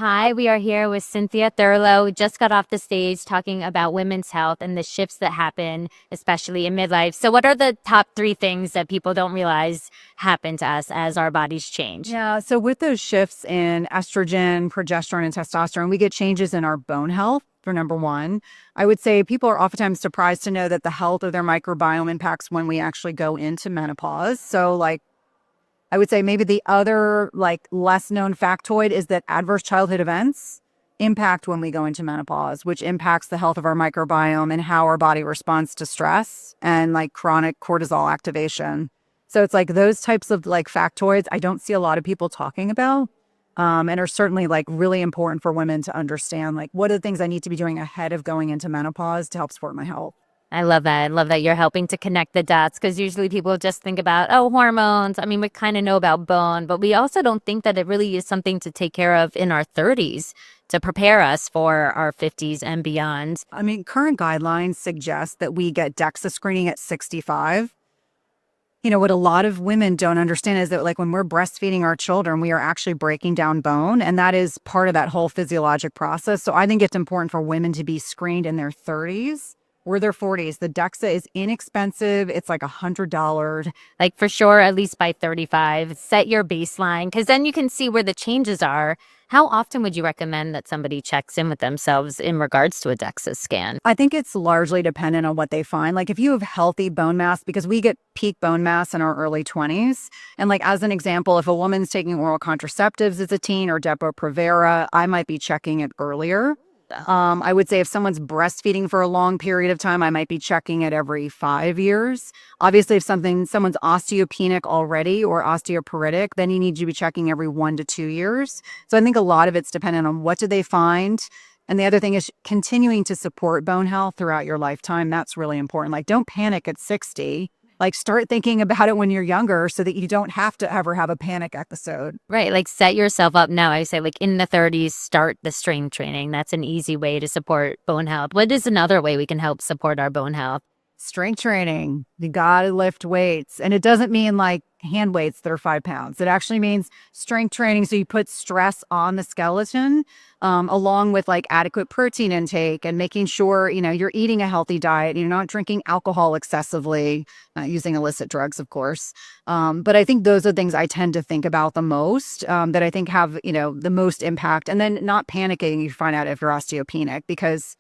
Hi, we are here with Cynthia Thurlow. We just got off the stage talking about women's health and the shifts that happen, especially in midlife. So, what are the top three things that people don't realize happen to us as our bodies change? Yeah, so with those shifts in estrogen, progesterone, and testosterone, we get changes in our bone health, for number one. I would say people are oftentimes surprised to know that the health of their microbiome impacts when we actually go into menopause. So, I would say maybe the other, less known factoid is that adverse childhood events impact when we go into menopause, which impacts the health of our microbiome and how our body responds to stress and like chronic cortisol activation. So it's like those types of like factoids I don't see a lot of people talking about, and are certainly like really important for women to understand. Like, what are the things I need to be doing ahead of going into menopause to help support my health? I love that. I love that you're helping to connect the dots because usually people just think about, oh, hormones. I mean, we kind of know about bone, but we also don't think that it really is something to take care of in our 30s to prepare us for our 50s and beyond. I mean, current guidelines suggest that we get DEXA screening at 65. What a lot of women don't understand is that, like, when we're breastfeeding our children, we are actually breaking down bone, and that is part of that whole physiologic process. So I think it's important for women to be screened in their 30s or their 40s. The DEXA is inexpensive. It's like $100. Like for sure, at least by 35, set your baseline because then you can see where the changes are. How often would you recommend that somebody checks in with themselves in regards to a DEXA scan? I think it's largely dependent on what they find. Like if you have healthy bone mass, because we get peak bone mass in our early 20s. And like as an example, if a woman's taking oral contraceptives as a teen or Depo-Provera, I might be checking it earlier. I would say if someone's breastfeeding for a long period of time, I might be checking it every 5 years. Obviously, if someone's osteopenic already or osteoporotic, then you need to be checking every 1 to 2 years. So I think a lot of it's dependent on what do they find. And the other thing is continuing to support bone health throughout your lifetime. That's really important. Like, don't panic at 60. Like, start thinking about it when you're younger so that you don't have to ever have a panic episode. Right. Like set yourself up now. I say, like in the 30s, start the strength training. That's an easy way to support bone health. What is another way we can help support our bone health? Strength training. You got to lift weights. And it doesn't mean like hand weights that are 5 pounds. It actually means strength training. So you put stress on the skeleton, along with like adequate protein intake and making sure, you're eating a healthy diet. You're not drinking alcohol excessively, not using illicit drugs, of course. But I think those are things I tend to think about the most, that I think have, the most impact. And then not panicking, you find out if you're osteopenic, because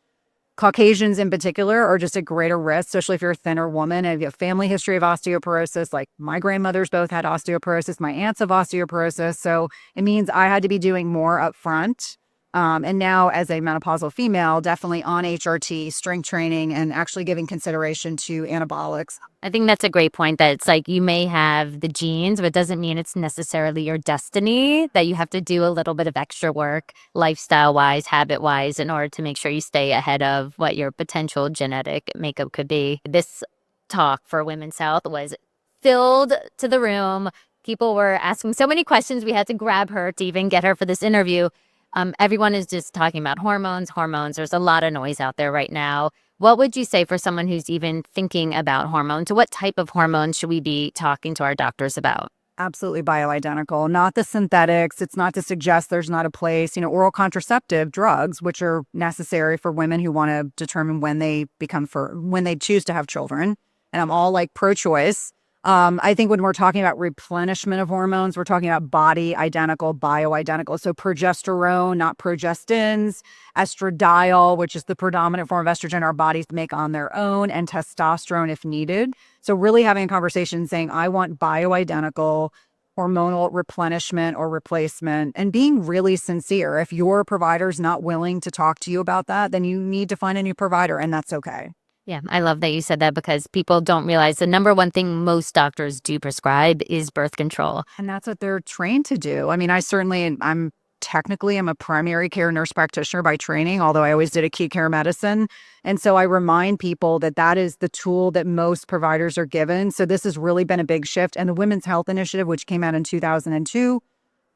Caucasians in particular are just at greater risk, especially if you're a thinner woman and you have a family history of osteoporosis. Like my grandmothers both had osteoporosis, my aunts have osteoporosis. So it means I had to be doing more up front. And now as a menopausal female, definitely on HRT, strength training, and actually giving consideration to anabolics. I think that's a great point that it's like you may have the genes, but it doesn't mean it's necessarily your destiny, that you have to do a little bit of extra work, lifestyle wise, habit wise, in order to make sure you stay ahead of what your potential genetic makeup could be. This talk for women's health was filled to the room. People were asking so many questions. We had to grab her to even get her for this interview. Everyone is just talking about hormones. There's a lot of noise out there right now. What would you say for someone who's even thinking about hormones? What type of hormones should we be talking to our doctors about? Absolutely bioidentical, not the synthetics. It's not to suggest there's not a place, oral contraceptive drugs, which are necessary for women who want to determine when they when they choose to have children. And I'm all like pro-choice. I think when we're talking about replenishment of hormones, we're talking about body identical, bioidentical. So progesterone, not progestins, estradiol, which is the predominant form of estrogen our bodies make on their own, and testosterone if needed. So really having a conversation saying, I want bioidentical hormonal replenishment or replacement, and being really sincere. If your provider's not willing to talk to you about that, then you need to find a new provider, and that's okay. Yeah, I love that you said that because people don't realize the number one thing most doctors do prescribe is birth control. And that's what they're trained to do. I mean, I'm technically I'm a primary care nurse practitioner by training, although I always did acute care medicine. And so I remind people that that is the tool that most providers are given. So this has really been a big shift. And the Women's Health Initiative, which came out in 2002,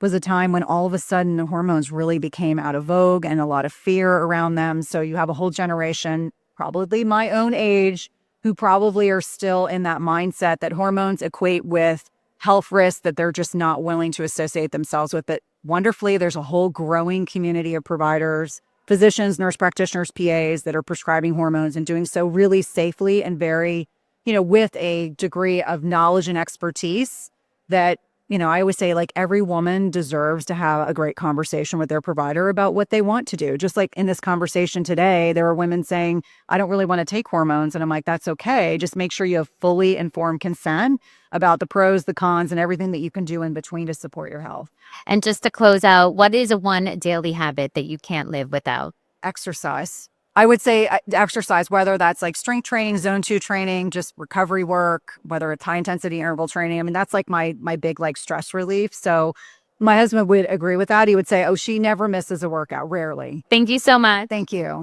was a time when all of a sudden the hormones really became out of vogue and a lot of fear around them. So you have a whole generation, probably my own age, who probably are still in that mindset that hormones equate with health risks that they're just not willing to associate themselves with. But wonderfully. There's a whole growing community of providers, physicians, nurse practitioners, PAs that are prescribing hormones and doing so really safely and very, with a degree of knowledge and expertise that, I always say, like, every woman deserves to have a great conversation with their provider about what they want to do. Just like in this conversation today, there are women saying, I don't really want to take hormones. And I'm like, that's okay. Just make sure you have fully informed consent about the pros, the cons, and everything that you can do in between to support your health. And just to close out, what is a one daily habit that you can't live without? Exercise. I would say exercise, whether that's like strength training, zone 2 training, just recovery work, whether it's high intensity interval training. I mean, that's like my big like stress relief. So my husband would agree with that. He would say, oh, she never misses a workout, rarely. Thank you so much. Thank you.